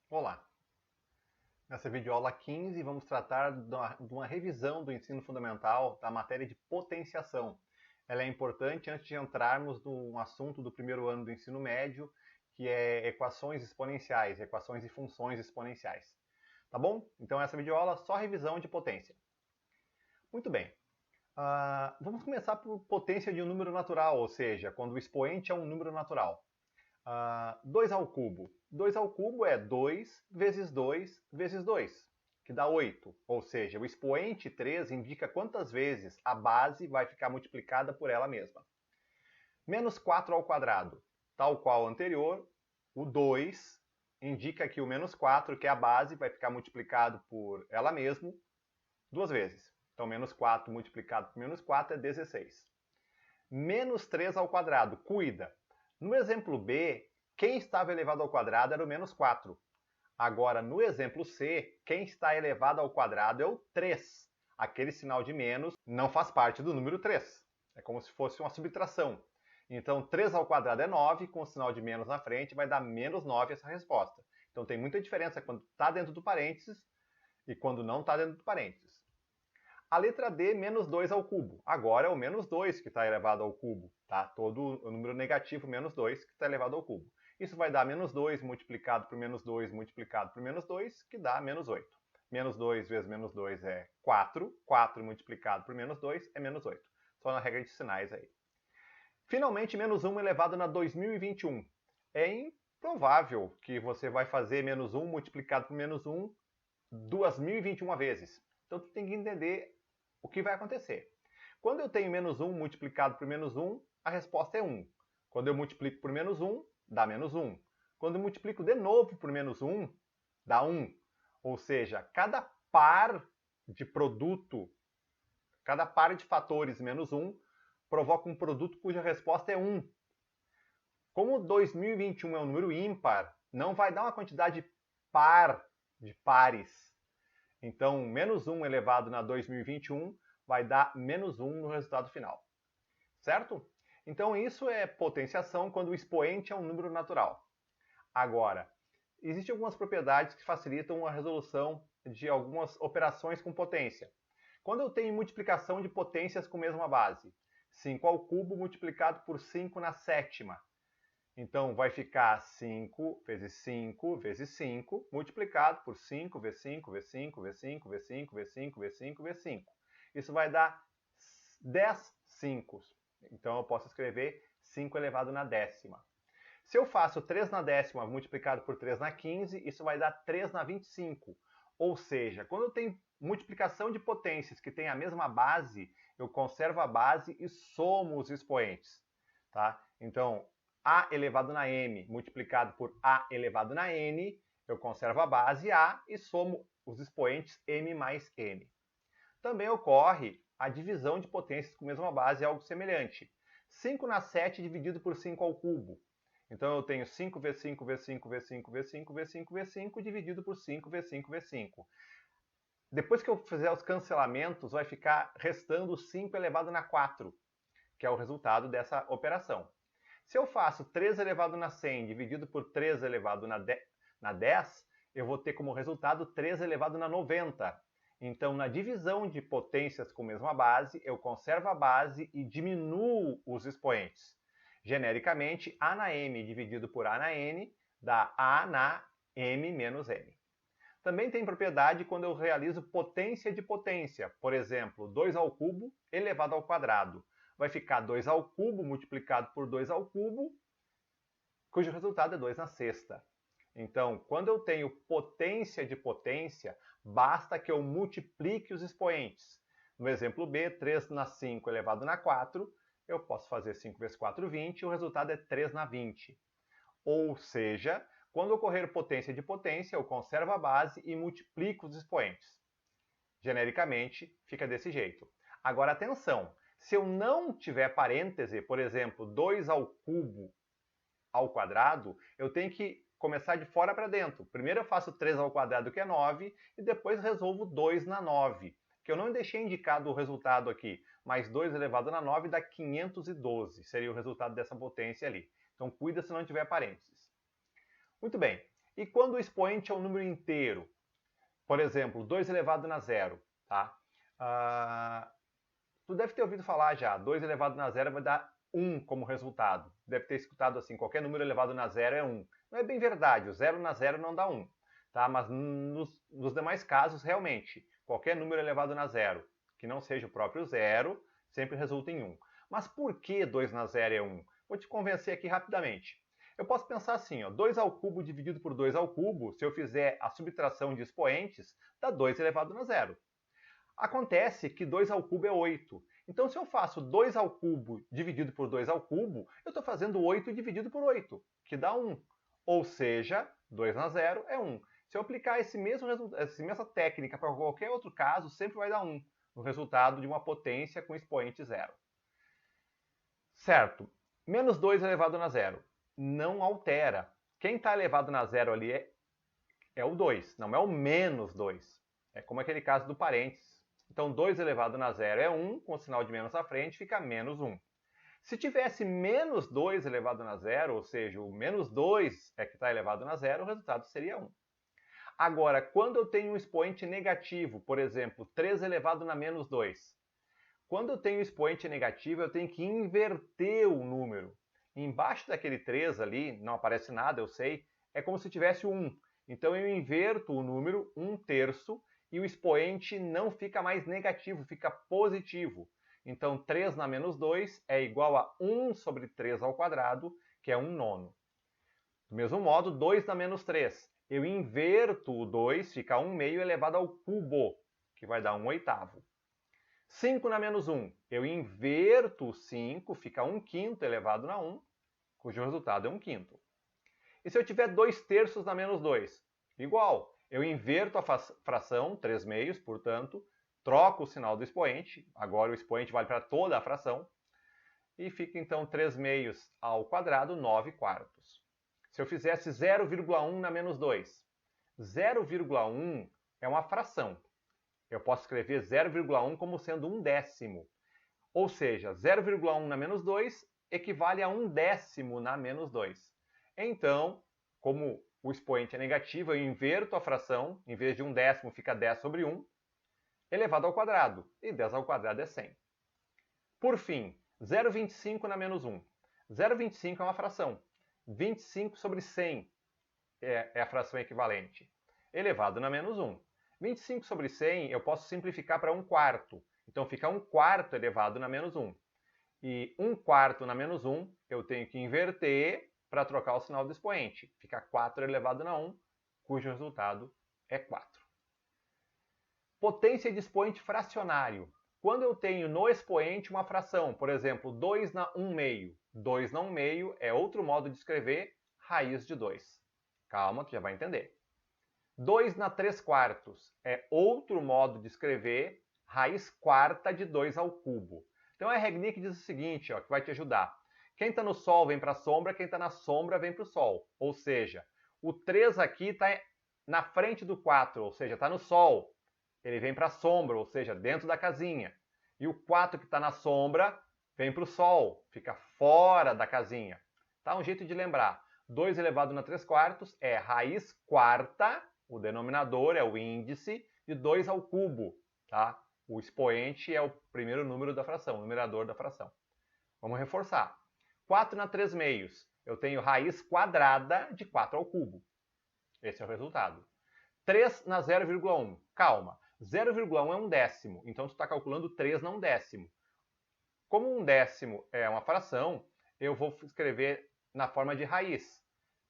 Olá! Nessa videoaula 15 vamos tratar de uma revisão do ensino fundamental da matéria de potenciação. Ela é importante antes de entrarmos no assunto do primeiro ano do ensino médio, que é equações exponenciais, equações e funções exponenciais. Tá bom? Então essa videoaula é só revisão de potência. Muito bem. Vamos começar por potência de um número natural, ou seja, quando o expoente é um número natural. 2 ao cubo. 2 ao cubo é 2 vezes 2 vezes 2, que dá 8. Ou seja, o expoente 3 indica quantas vezes a base vai ficar multiplicada por ela mesma. Menos 4 ao quadrado. Tal qual o anterior, o 2 indica que o menos 4, que é a base, vai ficar multiplicado por ela mesma duas vezes. Então, menos 4 multiplicado por menos 4 é 16. Menos 3 ao quadrado. Cuida! No exemplo B, quem estava elevado ao quadrado era o menos 4. Agora, no exemplo C, quem está elevado ao quadrado é o 3. Aquele sinal de menos não faz parte do número 3. É como se fosse uma subtração. Então, 3 ao quadrado é 9, com o sinal de menos na frente, vai dar menos 9 essa resposta. Então, tem muita diferença quando está dentro do parênteses e quando não está dentro do parênteses. A letra D, menos 2 ao cubo. Agora é o menos 2 que está elevado ao cubo. Tá? Todo o número negativo menos 2 que está elevado ao cubo. Isso vai dar menos 2 multiplicado por menos 2 multiplicado por menos 2, que dá menos 8. Menos 2 vezes menos 2 é 4. 4 multiplicado por menos 2 é menos 8. Só na regra de sinais aí. Finalmente, menos 1 elevado na 2021. É improvável que você vai fazer menos 1 multiplicado por menos 1 2021 vezes. Então, tu tem que entender o que vai acontecer. Quando eu tenho menos 1 multiplicado por menos 1, a resposta é 1. Quando eu multiplico por menos 1, dá menos 1. Quando eu multiplico de novo por menos 1, dá 1. Ou seja, cada par de produto, cada par de fatores menos 1, provoca um produto cuja resposta é 1. Como 2021 é um número ímpar, não vai dar uma quantidade par de pares. Então, menos 1 elevado na 2021 vai dar menos 1 no resultado final. Certo? Então, isso é potenciação quando o expoente é um número natural. Agora, existem algumas propriedades que facilitam a resolução de algumas operações com potência. Quando eu tenho multiplicação de potências com mesma base, 5 ao cubo multiplicado por 5 na sétima. Então, vai ficar 5 vezes 5 vezes 5, multiplicado por 5 vezes 5 vezes 5 vezes 5 vezes 5 vezes 5 vezes 5 vezes 5. Isso vai dar 10 5. Então, eu posso escrever 5 elevado na décima. Se eu faço 3 na décima multiplicado por 3 na 15, isso vai dar 3 na 25. Ou seja, quando eu tenho multiplicação de potências que têm a mesma base, eu conservo a base e somo os expoentes. Tá? Então, a elevado na m multiplicado por a elevado na n, eu conservo a base a e somo os expoentes m mais n. Também ocorre a divisão de potências com a mesma base, algo semelhante. 5 na 7 dividido por 5 ao cubo. Então eu tenho 5 vezes 5 vezes 5 vezes 5 vezes 5 vezes 5 vezes 5 dividido por 5 vezes 5 vezes 5. Depois que eu fizer os cancelamentos, vai ficar restando 5 elevado na 4, que é o resultado dessa operação. Se eu faço 3 elevado na 100 dividido por 3 elevado na 10, eu vou ter como resultado 3 elevado na 90. Então, na divisão de potências com a mesma base, eu conservo a base e diminuo os expoentes. Genericamente, A na M dividido por A na N dá A na M menos N. Também tem propriedade quando eu realizo potência de potência. Por exemplo, 2 ao cubo elevado ao quadrado. Vai ficar 2 ao cubo multiplicado por 2 ao cubo, cujo resultado é 2 na sexta. Então, quando eu tenho potência de potência, basta que eu multiplique os expoentes. No exemplo B, 3 na 5 elevado na 4, eu posso fazer 5 vezes 4, 20, e o resultado é 3 na 20. Ou seja, quando ocorrer potência de potência, eu conservo a base e multiplico os expoentes. Genericamente, fica desse jeito. Agora, atenção! Se eu não tiver parêntese, por exemplo, 2 ao cubo ao quadrado, eu tenho que começar de fora para dentro. Primeiro eu faço 3 ao quadrado, que é 9, e depois resolvo 2 na 9, que eu não deixei indicado o resultado aqui, mas 2 elevado na 9 dá 512, seria o resultado dessa potência ali. Então cuida se não tiver parênteses. Muito bem, E quando o expoente é um número inteiro? Por exemplo, 2 elevado a zero. Tá? Tu deve ter ouvido falar já, 2 elevado a zero vai dar 1 como resultado. Deve ter escutado assim, qualquer número elevado a zero é 1. Não é bem verdade, o 0 na zero não dá 1. Tá? Mas nos demais casos, realmente, qualquer número elevado a zero, que não seja o próprio zero, sempre resulta em 1. Mas por que 2 na zero é 1? Vou te convencer aqui rapidamente. Eu posso pensar assim, ó, 2 ao cubo dividido por 2 ao cubo, se eu fizer a subtração de expoentes, dá 2 elevado a zero. Acontece que 2 ao cubo é 8. Então, se eu faço 2 ao cubo dividido por 2 ao cubo, eu estou fazendo 8 dividido por 8, que dá 1. Ou seja, 2 na zero é 1. Se eu aplicar essa mesma técnica para qualquer outro caso, sempre vai dar 1, no resultado de uma potência com expoente zero. Certo. Menos 2 elevado a zero. Não altera. Quem está elevado a zero ali é o 2, não é o menos 2. É como aquele caso do parênteses. Então, 2 elevado a zero é 1, com o sinal de menos à frente, fica menos 1. Se tivesse menos 2 elevado a zero, ou seja, o menos 2 é que está elevado a zero, o resultado seria 1. Agora, quando eu tenho um expoente negativo, por exemplo, 3 elevado a menos 2, quando eu tenho um expoente negativo, eu tenho que inverter o número. Embaixo daquele 3 ali, não aparece nada, eu sei, é como se tivesse o 1. Então eu inverto o número 1/3 e o expoente não fica mais negativo, fica positivo. Então 3 na menos 2 é igual a 1 sobre 3 ao quadrado, que é 1/9. Do mesmo modo, 2 na menos 3. Eu inverto o 2, fica 1/2 elevado ao cubo, que vai dar 1/8. 5 na menos 1. Eu inverto o 5, fica 1/5 elevado a 1, cujo resultado é 1/5. E se eu tiver 2/3 na menos 2? Igual. Eu inverto a fração, 3/2, portanto, troco o sinal do expoente, agora o expoente vale para toda a fração, e fica então 3/2 ao quadrado, 9/4. Se eu fizesse 0,1 na menos 2, 0,1 é uma fração. Eu posso escrever 0,1 como sendo 1/10. Ou seja, 0,1 na menos 2 equivale a 1/10 na menos 2. Então, como o expoente é negativo, eu inverto a fração, em vez de 1/10 fica 10 sobre 1, elevado ao quadrado. E 10 ao quadrado é 100. Por fim, 0,25 na menos 1. 0,25 é uma fração. 25 sobre 100 é a fração equivalente, elevado na menos 1. 25 sobre 100 eu posso simplificar para 1/4. Então fica 1/4 elevado na menos 1. E 1/4 na menos 1 eu tenho que inverter para trocar o sinal do expoente. Fica 4 elevado a 1, cujo resultado é 4. Potência de expoente fracionário. Quando eu tenho no expoente uma fração, por exemplo, 2 na 1/2. 2 na 1/2 é outro modo de escrever raiz de 2. Calma, tu já vai entender. 2 na 3/4 é outro modo de escrever raiz quarta de 2 ao cubo. Então é a regrinha que diz o seguinte, ó, que vai te ajudar. Quem está no sol vem para a sombra, quem está na sombra vem para o sol. Ou seja, o 3 aqui está na frente do 4, ou seja, está no sol. Ele vem para a sombra, ou seja, dentro da casinha. E o 4 que está na sombra vem para o sol, fica fora da casinha. Tá? Um jeito de lembrar. 2 elevado na 3/4 é raiz quarta, o denominador é o índice, de 2 ao cubo. Tá? O expoente é o primeiro número da fração, o numerador da fração. Vamos reforçar. 4 na 3/2, eu tenho raiz quadrada de 4 ao cubo. Esse é o resultado. 3 na 0,1. Calma, 0,1 é 1/10, então tu está calculando 3 na 1/10. Como 1/10 é uma fração, eu vou escrever na forma de raiz.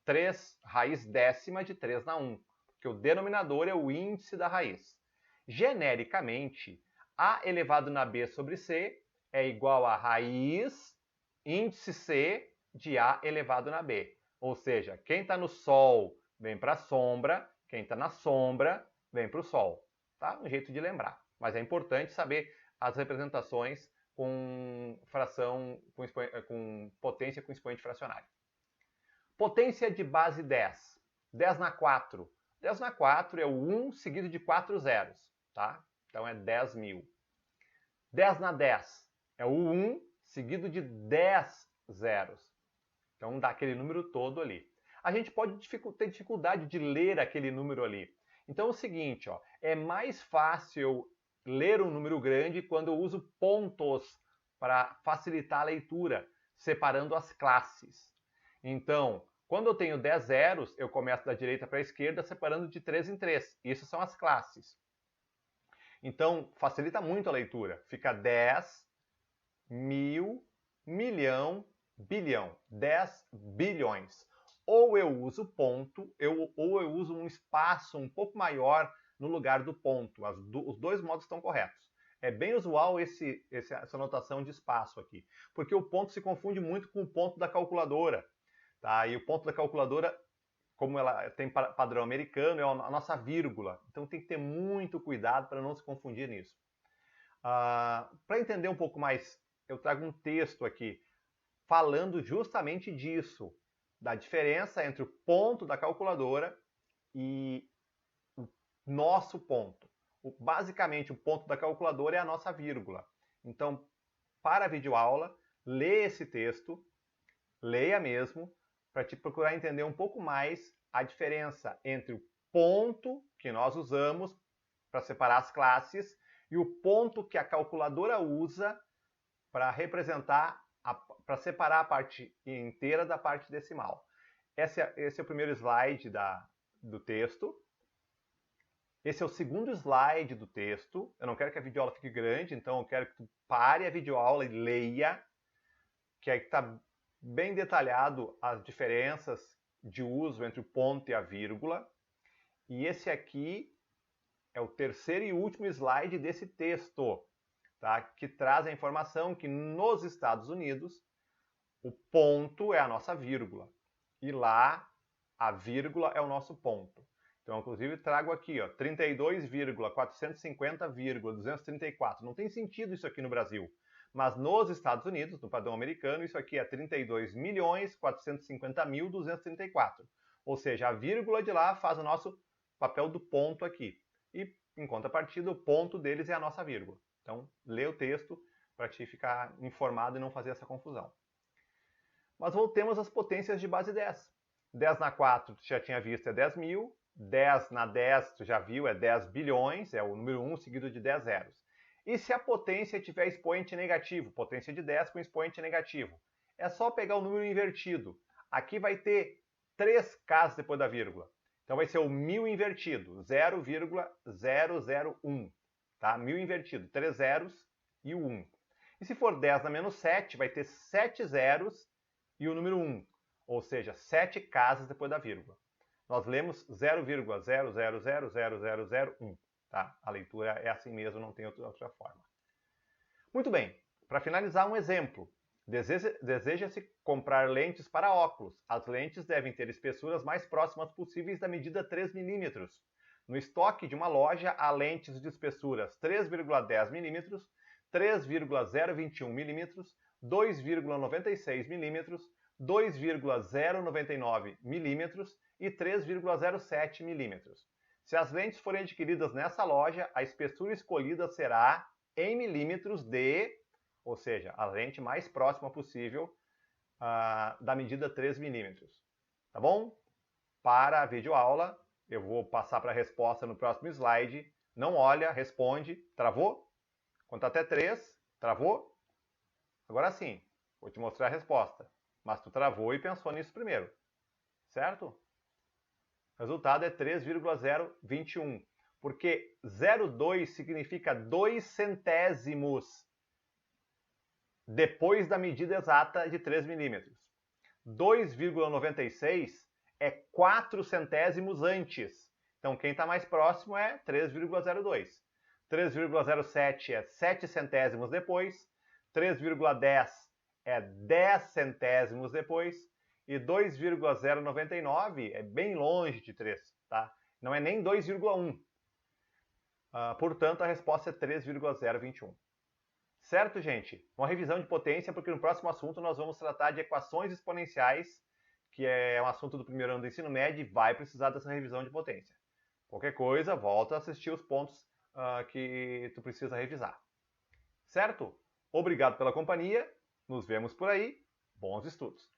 3 raiz décima de 3 na 1, porque o denominador é o índice da raiz. Genericamente, a elevado na b sobre c é igual a raiz índice c de a elevado na b. Ou seja, quem está no sol vem para a sombra, quem está na sombra vem para o sol. Tá? Um jeito de lembrar. Mas é importante saber as representações com fração, com potência com expoente fracionário. Potência de base 10. 10 na 4. 10 na 4 é o 1 seguido de 4 zeros. Tá? Então é 10.000. 10 na 10 é o 1 seguido de 10 zeros. Então dá aquele número todo ali. a gente pode ter dificuldade de ler aquele número ali. Então é o seguinte, ó, é mais fácil ler um número grande quando eu uso pontos para facilitar a leitura, separando as classes. Então, quando eu tenho 10 zeros, eu começo da direita para a esquerda, separando de 3 em 3. Isso são as classes. Então, facilita muito a leitura. Fica 10, 1000, milhão, bilhão. 10 bilhões. Ou eu uso ponto, ou eu uso um espaço um pouco maior no lugar do ponto. Os dois modos estão corretos. É bem usual essa notação de espaço aqui, porque o ponto se confunde muito com o ponto da calculadora. Tá? E o ponto da calculadora, como ela tem padrão americano, é a nossa vírgula. Então tem que ter muito cuidado para não se confundir nisso. Para entender um pouco mais, eu trago um texto aqui falando justamente disso, da diferença entre o ponto da calculadora e o nosso ponto. Basicamente, o ponto da calculadora é a nossa vírgula. Então, para a videoaula, lê esse texto, leia mesmo, para te procurar entender um pouco mais a diferença entre o ponto que nós usamos para separar as classes e o ponto que a calculadora usa para representar, para separar a parte inteira da parte decimal. Esse é o primeiro slide do texto. Esse é o segundo slide do texto. Eu não quero que a videoaula fique grande, então eu quero que tu pare a videoaula e leia, que aí está bem detalhado as diferenças de uso entre o ponto e a vírgula. E esse aqui é o terceiro e último slide desse texto, tá? Que traz a informação que nos Estados Unidos o ponto é a nossa vírgula e lá a vírgula é o nosso ponto. Então, inclusive, trago aqui, ó, 32,450,234. Não tem sentido isso aqui no Brasil. Mas nos Estados Unidos, no padrão americano, isso aqui é 32.450.234. Ou seja, a vírgula de lá faz o nosso papel do ponto aqui. E, em contrapartida, o ponto deles é a nossa vírgula. Então, lê o texto para te ficar informado e não fazer essa confusão. Mas voltemos às potências de base 10. 10 na 4, tu já tinha visto, é 10 mil. 10 na 10, tu já viu, é 10 bilhões, é o número 1 seguido de 10 zeros. E se a potência tiver expoente negativo, potência de 10 com expoente negativo? É só pegar o número invertido. Aqui vai ter 3 Ks depois da vírgula. Então vai ser o 1000 invertido, 0,001. Tá? 1000 invertido, 3 zeros e o 1. E se for 10 na menos 7, vai ter 7 zeros e o número 1. Ou seja, 7 casas depois da vírgula. Nós lemos 0,0000001. Tá? A leitura é assim mesmo, não tem outra forma. Muito bem, para finalizar um exemplo. Deseja-se comprar lentes para óculos. As lentes devem ter espessuras mais próximas possíveis da medida 3 mm. No estoque de uma loja há lentes de espessuras 3,10 mm, 3,021 mm, 2,96 mm, 2,099 mm e 3,07 mm. Se as lentes forem adquiridas nessa loja, a espessura escolhida será em milímetros de, ou seja, a lente mais próxima possível da medida 3 mm. Tá bom? Para a videoaula, eu vou passar para a resposta no próximo slide. Não olha, responde. Travou? Conta até 3. Travou? Agora sim, vou te mostrar a resposta. Mas tu travou e pensou nisso primeiro. Certo? O resultado é 3,021. Porque 0,2 significa 2 centésimos depois da medida exata de 3 milímetros. 2,96 é 4 centésimos antes. Então, quem está mais próximo é 3,02. 3,07 é 7 centésimos depois. 3,10 é 10 centésimos depois. E 2,099 é bem longe de 3. Tá? Não é nem 2,1. Portanto, a resposta é 3,021. Certo, gente? Uma revisão de potência, porque no próximo assunto nós vamos tratar de equações exponenciais, que é um assunto do primeiro ano do ensino médio e vai precisar dessa revisão de potência. Qualquer coisa, volta a assistir os pontos que tu precisa revisar. Certo? Obrigado pela companhia, nos vemos por aí, bons estudos!